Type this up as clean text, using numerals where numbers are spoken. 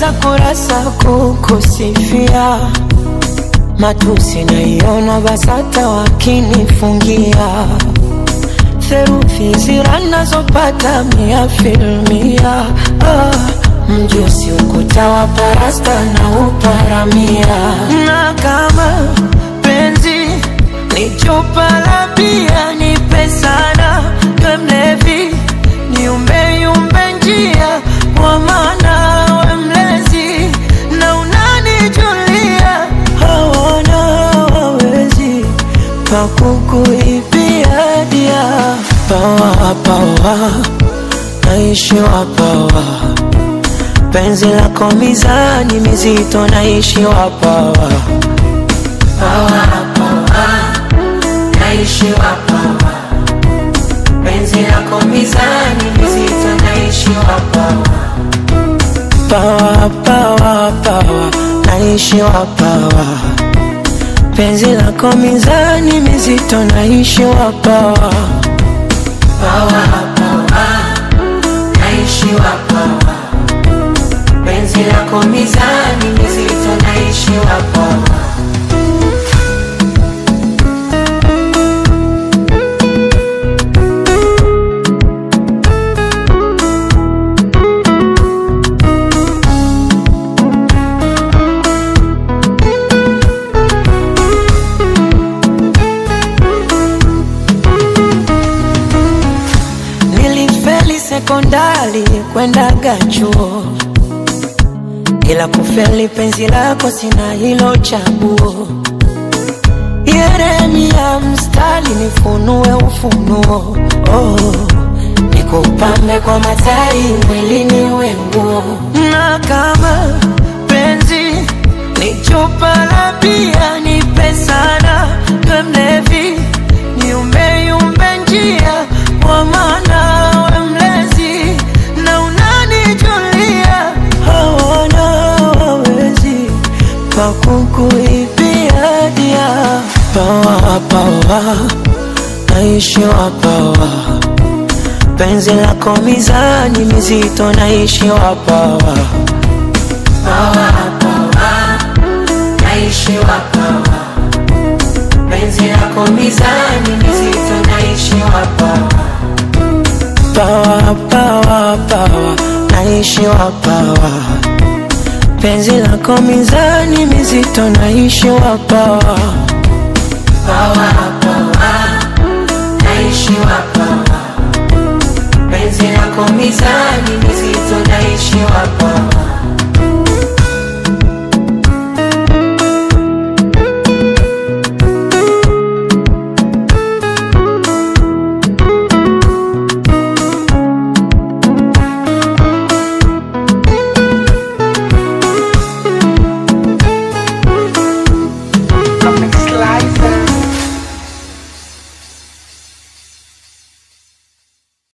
Nimemaliza kurasa kukusifia, matusi naiona BASATA wakinifungia. Theruthi zira nazopata 100%. Mjusi ukuta wa parasta na uparamia. Na kama penzi ni chupa la bia, nipe sana we mlevi, niumbe yumbe njia, kwa maana we mlezi na unanijulia. Hawana wawezi pakukuibia dia. Pawa, pawa, naishiwa pawa, penzi lako mizani mizito, naishiwa pawa. Pawa, pawa, naishiwa pawa, penzi lako mizani mizito, naishiwa pawa. Pawa, pawa, pawa, naishiwa pawa, penzi lako mizani mizito, naishiwa pawa. Pawa, pawa, naishiwa pawa, penzi lako mizani mizito, naishiwa pawa. Sekondari kwenda chuo, ila kufeli penzi lako sina hilo chaguo. Yeremia mstari nifunue ufunuo. Nikupambe kwa matai mwilini wenguo. Na kama penzi ni chupa la bia, nipe sana we mlevi, niumbe yumbe njia, kwa maana we mlezi na unanijulia. Hawana wawezi pakukuibia dia. Pawa, pawa, naishiwa pawa, penzi lako mizani mizito, naishiwa pawa. Pawa, pawa, naishiwa pawa, penzi lako mizani mizito, naishiwa pawa. Pawa, pawa, pawa, naishiwa pawa, penzi lako mizani mizito, naishiwa pawa.